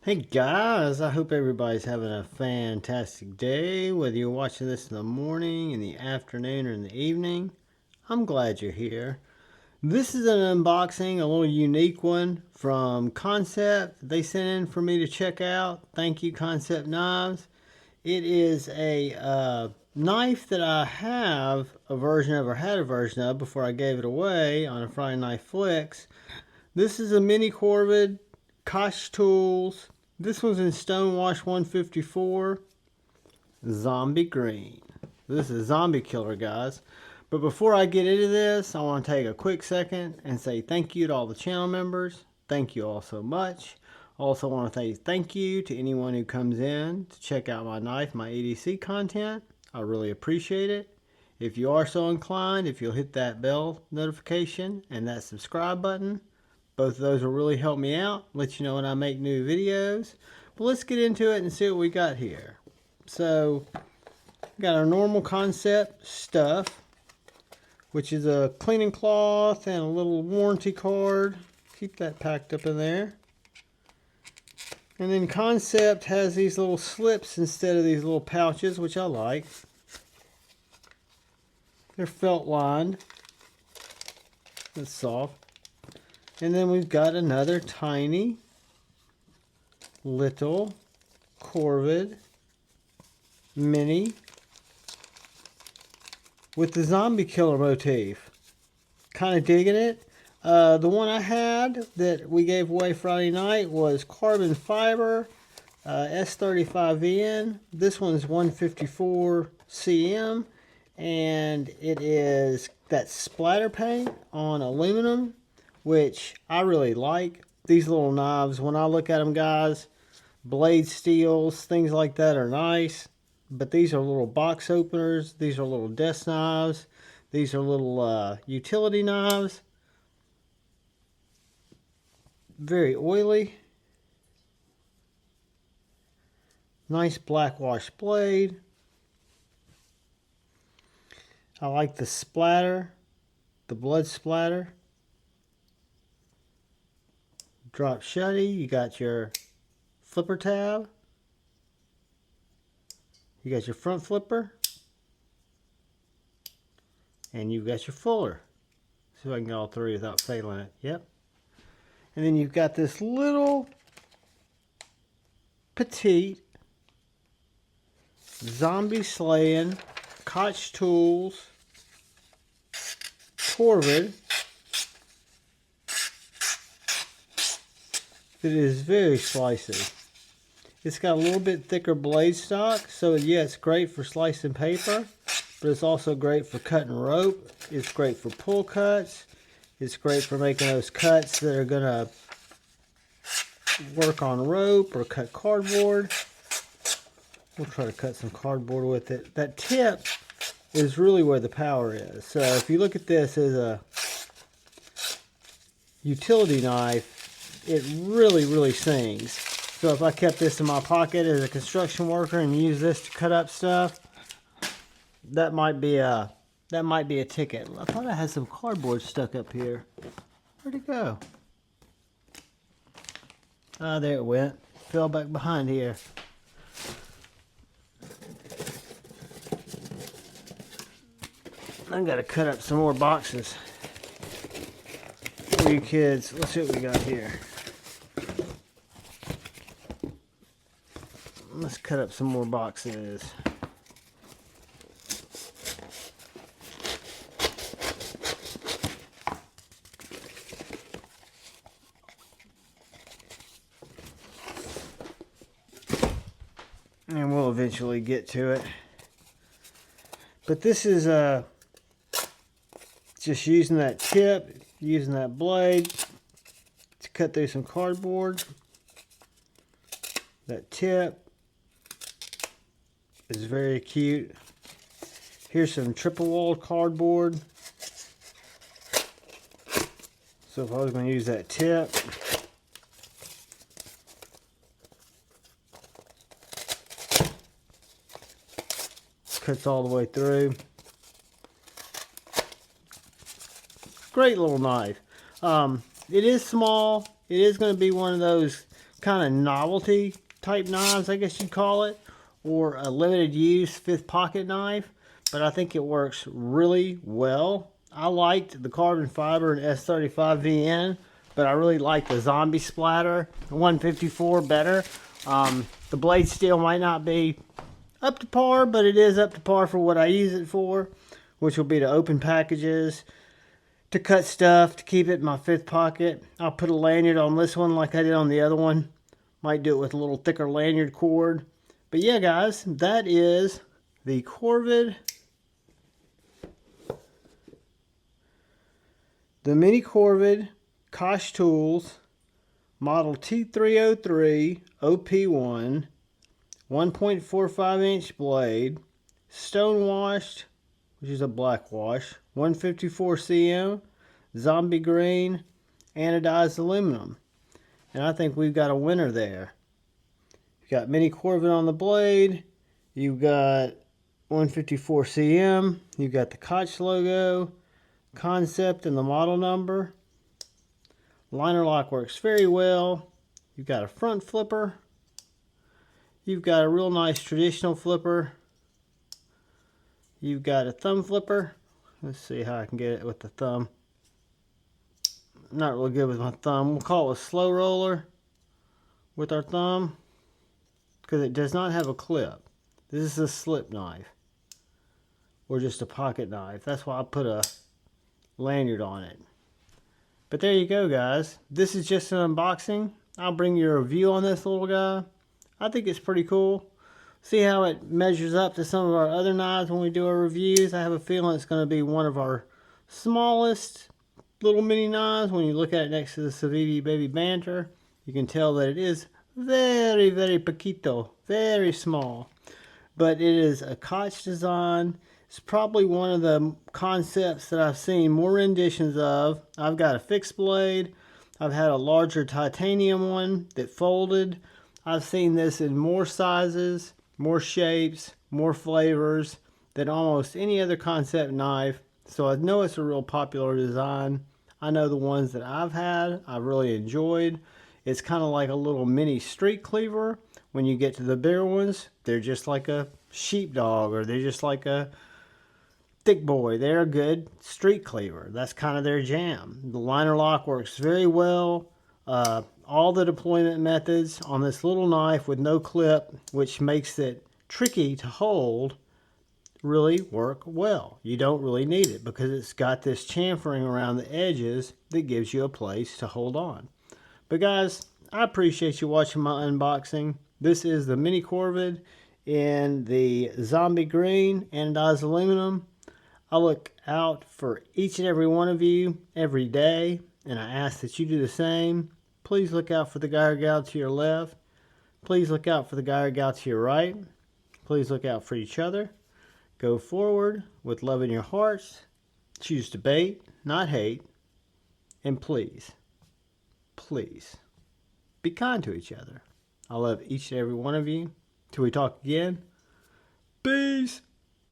Hey guys, I hope everybody's having a fantastic day, whether you're watching this in the morning, in the afternoon, or in the evening. I'm glad you're here. This is an unboxing, a little unique one from KANSEPT. They sent in for me to check out. Thank you, KANSEPT Knives. It is a knife that I have a version of, or had a version of, before I gave it away on a Friday Night Flicks. This is a Mini Korvid, Koch Tools. This one's in stonewashed 154, zombie green. This is a zombie killer, guys. But before I get into this, I want to take a quick second and say thank you to all the channel members. Thank you all so much. I also want to say thank you to anyone who comes in to check out my knife, my EDC content. I really appreciate it. If you are so inclined, if you'll hit that bell notification and that subscribe button, both of those will really help me out, let you know when I make new videos. But let's get into it and see what we got here. So, we got our normal KANSEPT stuff, which is a cleaning cloth and a little warranty card. Keep that packed up in there. And then KANSEPT has these little slips instead of these little pouches, which I like. They're felt lined. It's soft. And then we've got another tiny little Korvid Mini with the zombie killer motif. Kind of digging it. The one I had that we gave away Friday night was carbon fiber S35N. This one's 154 cm, and it is that splatter paint on aluminum, which I really like. These little knives, when I look at them, guys, blade steels, things like that are nice. But these are little box openers. These are little desk knives. These are little utility knives. Very oily. Nice black wash blade. I like the splatter, the blood splatter. Drop shutty. You got your flipper tab. You got your front flipper. And you've got your fuller. See if I can get all three without failing it. Yep. And then you've got this little petite zombie slaying Koch Tools Korvid. It is very slicey. It's got a little bit thicker blade stock, so yeah, it's great for slicing paper, but it's also great for cutting rope. It's great for pull cuts. It's great for making those cuts that are gonna work on rope or cut cardboard. We'll try to cut some cardboard with it. That tip is really where the power is. So if you look at this as a utility knife, it really sings. So if I kept this in my pocket as a construction worker and use this to cut up stuff, that might be a ticket. I thought I had some cardboard stuck up here. Where'd it go? Ah, there it went. Fell back behind here. I gotta cut up some more boxes for you kids. Let's see what we got here. Let's cut up some more boxes. And we'll eventually get to it. But this is just using that tip, using that blade to cut through some cardboard. That tip is very cute. Here's some triple walled cardboard. So if I was going to use that tip, cuts all the way through. Great little knife. It is small. It is going to be one of those kind of novelty type knives, I guess you'd call it, or a limited use fifth pocket knife, but I think it works really well. I liked the carbon fiber and S35 VN, but I really like the zombie splatter 154 better. The blade steel might not be up to par, but it is up to par for what I use it for, which will be to open packages, to cut stuff, to keep it in my fifth pocket. I'll put a lanyard on this one like I did on the other one. Might do it with a little thicker lanyard cord. But yeah, guys, that is the Korvid, the Mini Korvid Koch Tools model T303 OP1 1.45 inch blade, stonewashed, which is a black wash, 154 cm, zombie green, anodized aluminum. And I think we've got a winner there. You've got Mini Korvid on the blade, you've got 154 cm, you've got the Koch logo, KANSEPT and the model number. Liner lock works very well. You've got a front flipper. You've got a real nice traditional flipper. You've got a thumb flipper. Let's see how I can get it with the thumb. Not really good with my thumb. We'll call it a slow roller with our thumb because it does not have a clip. This is a slip knife or just a pocket knife. That's why I put a lanyard on it. But there you go, guys. This is just an unboxing. I'll bring you a review on this little guy. I think it's pretty cool. See how it measures up to some of our other knives when we do our reviews. I have a feeling it's going to be one of our smallest little mini knives. When you look at it next to the Saviti Baby Banter, you can tell that it is very, very pequito, very small. But it is a Koch design. It's probably one of the concepts that I've seen more renditions of. I've got a fixed blade. I've had a larger titanium one that folded. I've seen this in more sizes, more shapes, more flavors than almost any other concept knife. So I know it's a real popular design. I know the ones that I've had, I've really enjoyed. It's kind of like a little mini street cleaver. When you get to the bigger ones, they're just like a sheepdog, or they're just like a thick boy. They're a good street cleaver. That's kind of their jam. The liner lock works very well. All the deployment methods on this little knife with no clip, which makes it tricky to hold, really work well. You don't really need it because it's got this chamfering around the edges that gives you a place to hold on. But guys, I appreciate you watching my unboxing. This is the Mini Korvid in the zombie green anodized aluminum. I look out for each and every one of you every day, and I ask that you do the same. Please look out for the guy or gal to your left. Please look out for the guy or gal to your right. Please look out for each other. Go forward with love in your hearts. Choose debate, not hate. And please, please, be kind to each other. I love each and every one of you. Till we talk again. Peace.